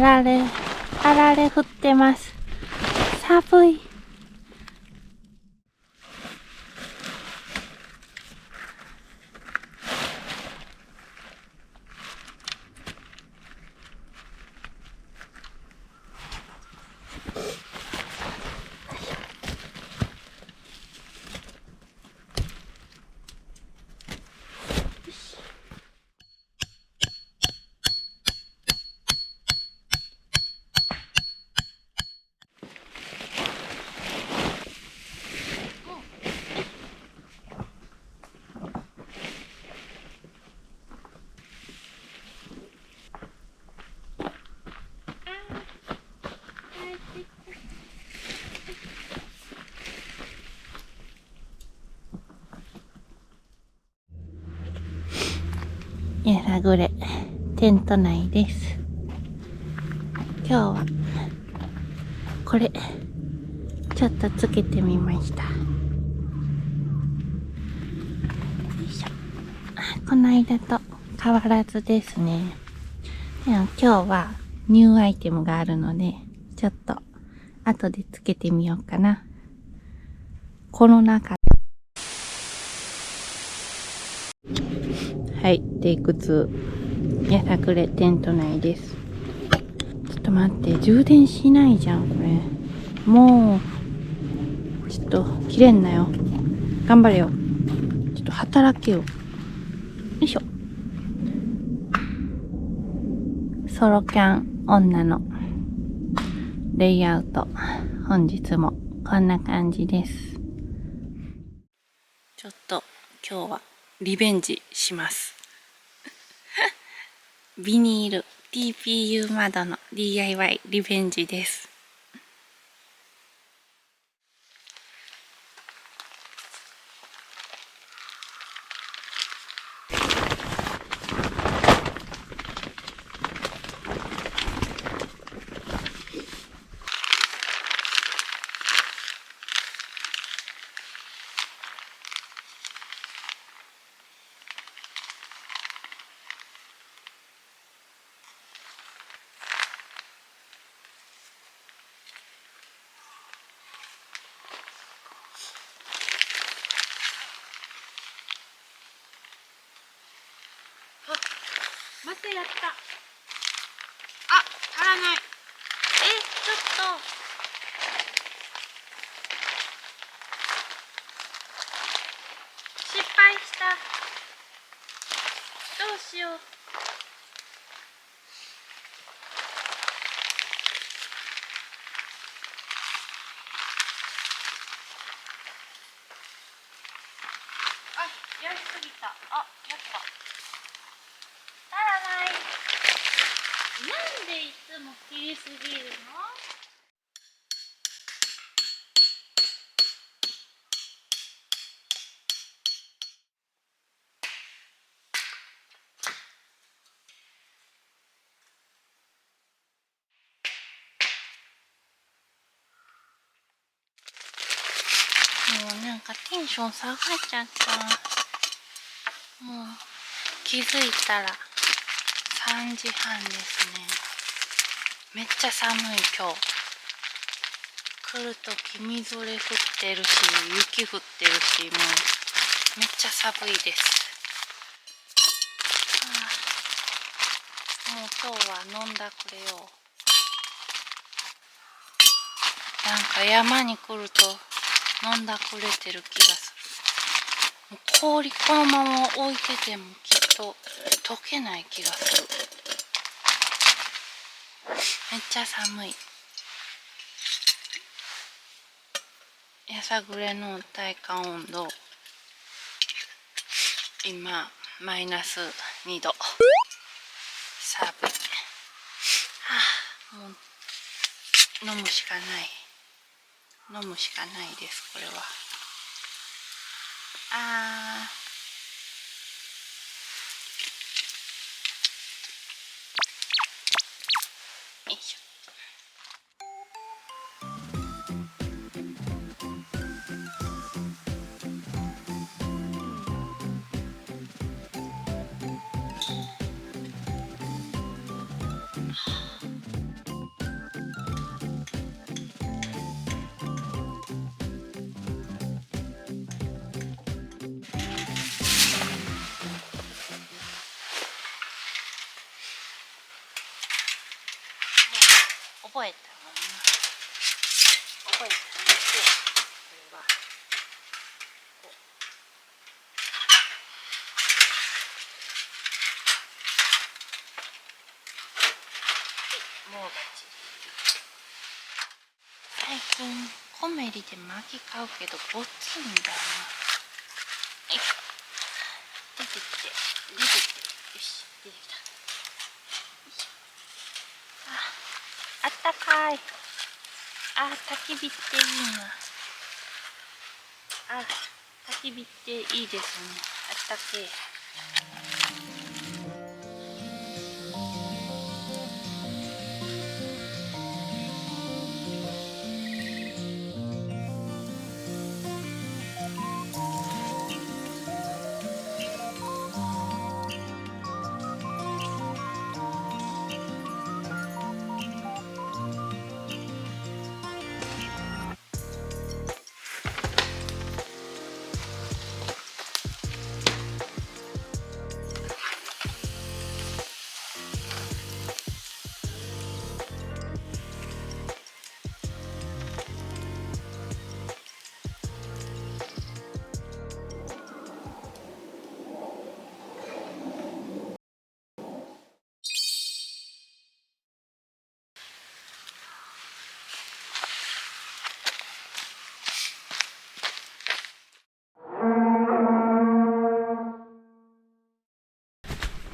られ、あられ降ってます。寒い。やさぐれテント内です。今日はこれちょっとつけてみました。よいしょ。この間と変わらずですね。でも今日はニューアイテムがあるので、ちょっと後でつけてみようかな。この中。はい、テイク2。やさぐれテント内です。ちょっと待って、充電しないじゃん、これ。もう、ちょっと切れんなよ。頑張れよ。ちょっと働けよ。よいしょ。ソロキャン女のレイアウト。本日もこんな感じです。ちょっと今日はリベンジします。ビニール TPU 窓の DIY リベンジです。待って、やった。あ、足らない。ちょっと。失敗した。どうしよう。あ、やりすぎた。あ、やった。足らない。なんでいつも切りすぎるの？もうなんかテンション下がっちゃった。もう気づいたら3時半ですね。めっちゃ寒い今日。来るときみぞれ降ってるし、雪降ってるし、もうめっちゃ寒いです。もう今日は飲んだくれよ。なんか山に来ると飲んだくれてる気がする。もう氷このまま置いててもきっと溶けない気がする。めっちゃ寒い。やさぐれの体感温度今マイナス2度。寒い。もう飲むしかない。飲むしかないです、これは。よいしょ。こやったんですよ。これはこうもうバッチリ。最近コメリで薪買うけどごっついんだよな。出てきてよし出てきた。あったかい。焚き火っていいな。焚き火っていいですね。あったけえ。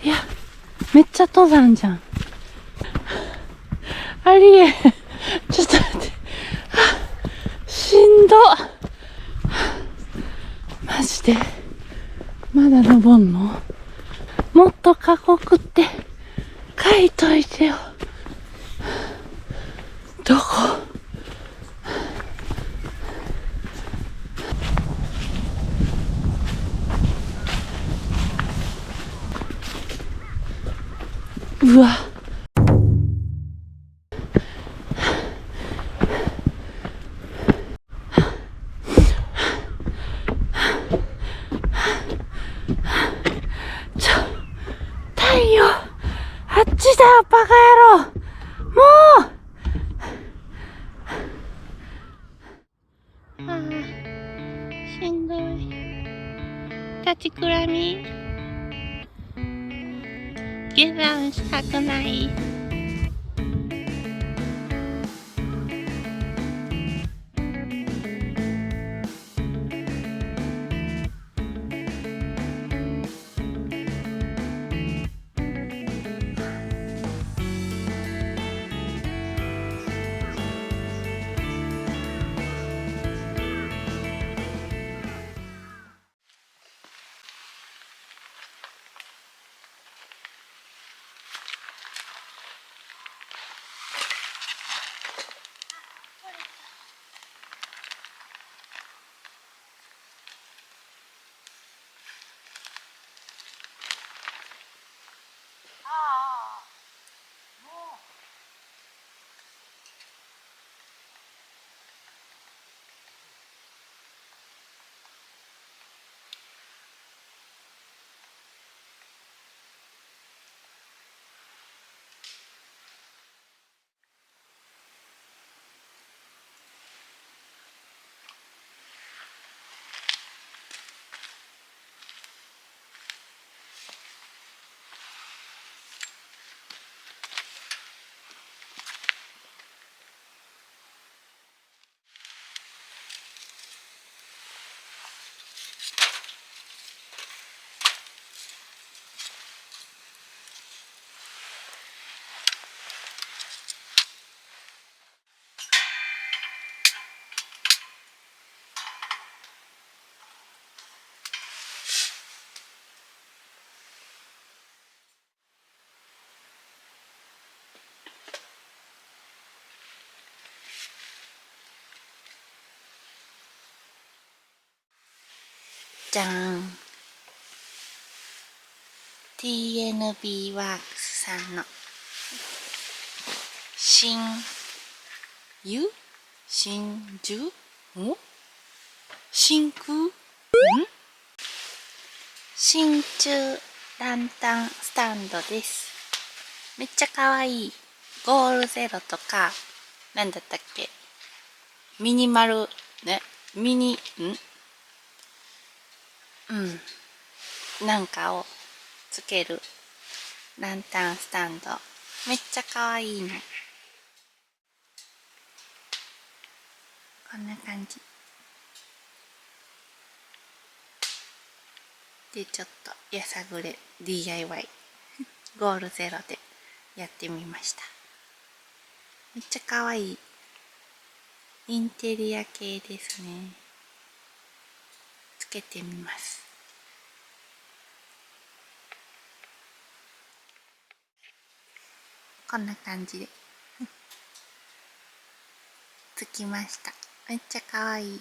いや、めっちゃ登山じゃん。ありえん。ちょっと待って。しんど。マジで。まだ登んの？もっと過酷って書いといてよ。どこ？うわ。太陽、あっちだよ、バカ野郎。もう。しんどい。立ちくらみ。下山したくない。じゃーん。TNB ワークスさんの新樹真空真鍮ランタンスタンドです。めっちゃかわいい。ゴールゼロとか、なんだったっけ、ミニマルね、ミニなんかをつけるランタンスタンド、めっちゃかわいいの。こんな感じで、ちょっとやさぐれ DIY ゴールゼロでやってみました。めっちゃかわいいインテリア系ですね。つけてみます。こんな感じでつきました。めっちゃかわいい。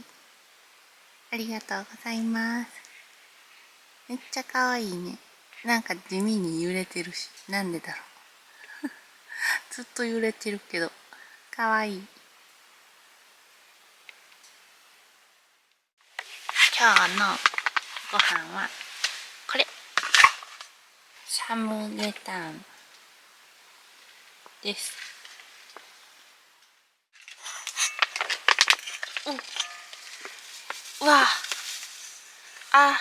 ありがとうございます。めっちゃかわいいね。なんか地味に揺れてるし、なんでだろう。ずっと揺れてるけど、かわいい。今日のご飯はこれ、サムゲタンです。うわあ、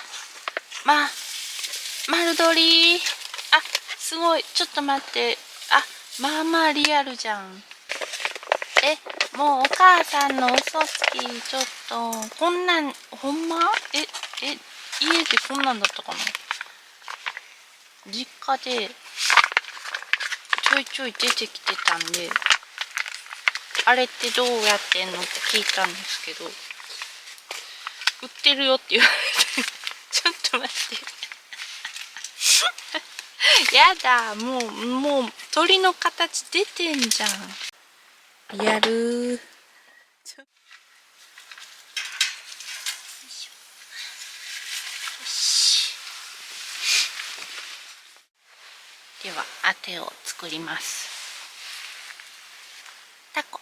丸鶏。あ、すごい。ちょっと待って。あ、まあまあリアルじゃん。もうお母さんの嘘つき。ちょっとこんなん、ほんま？家でこんなんだったかな。実家でちょいちょい出てきてたんで、あれってどうやってんのって聞いたんですけど、売ってるよって言われてちょっと待ってやだ、もう鳥の形出てんじゃん。やるー。よし。ではあてを作ります。タコ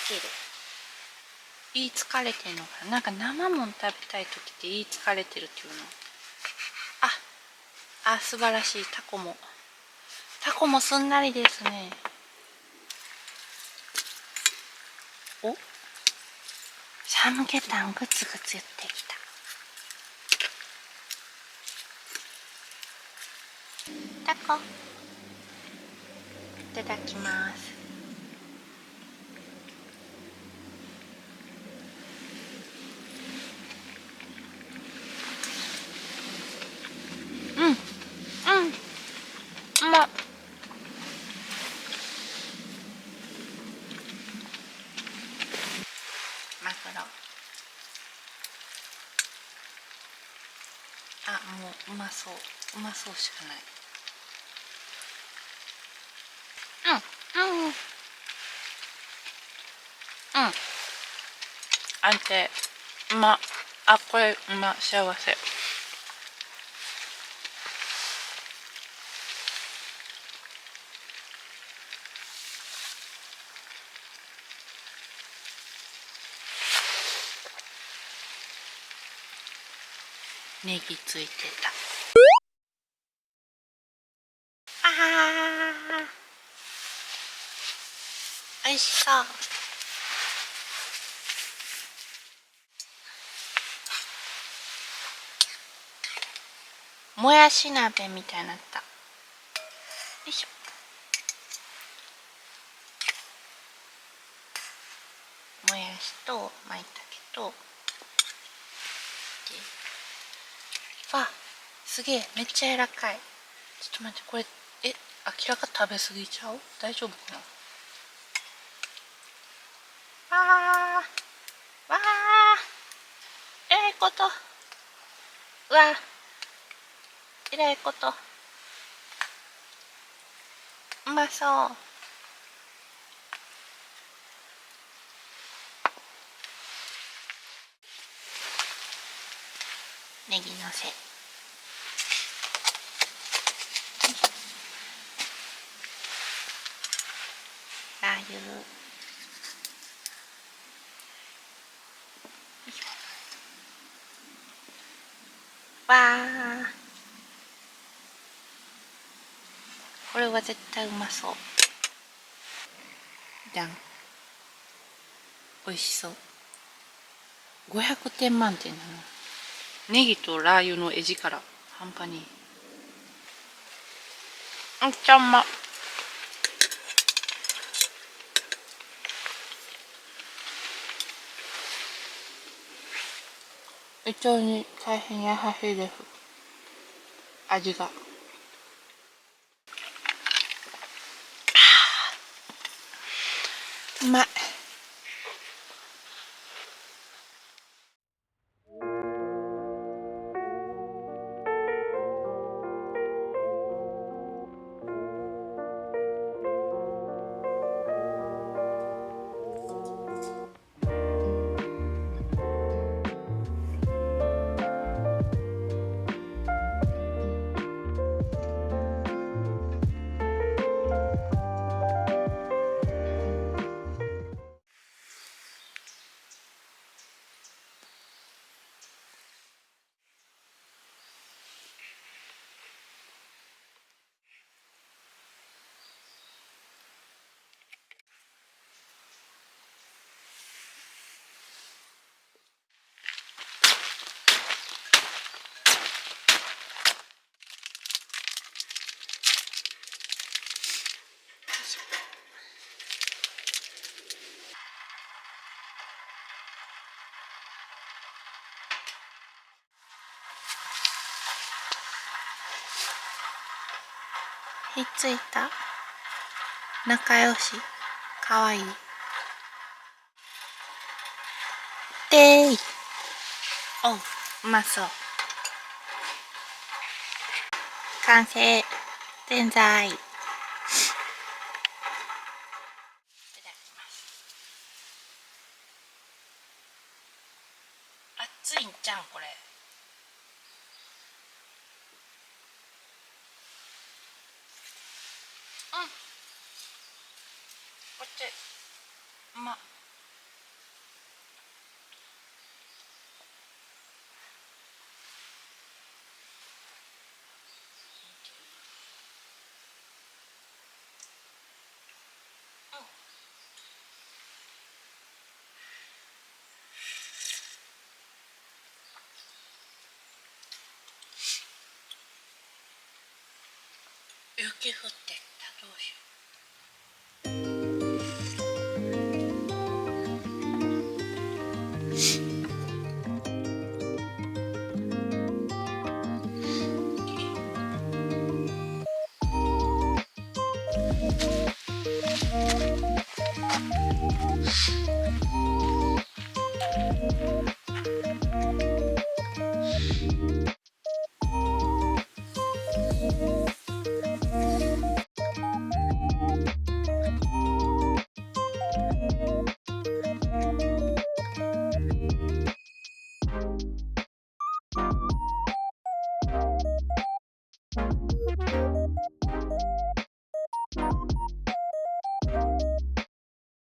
切る。言い疲れてんのかな。なんか生もん食べたい時って言い疲れてるっていうの。素晴らしい。タコもすんなりですね。お、サムゲタングツグツ言ってきた。タコいただきます。うまっ。マグロ。もううまそうしかない。安定。これ幸せ。ネギついてた。おいしそう。もやし鍋みたいになった。よいしょ。もやしとまいたけと、すげえ、めっちゃ柔らかい。ちょっと待って、これ明らか食べ過ぎちゃう？大丈夫かな。えらいこと。えらいこと。うまそう。ネギのせ。ラー油。これは絶対うまそう。じゃん。美味しそう。500点満点なの。ネギとラー油の絵力半端に。めっちゃうま。胃腸に大変優しいです。味が。うまい。ひっついた。仲良し。かわいい。でーい。おう、うまそう。完成。ぜんざい。いただきます。熱いんじゃんこれ。うん。こっち。うまっ。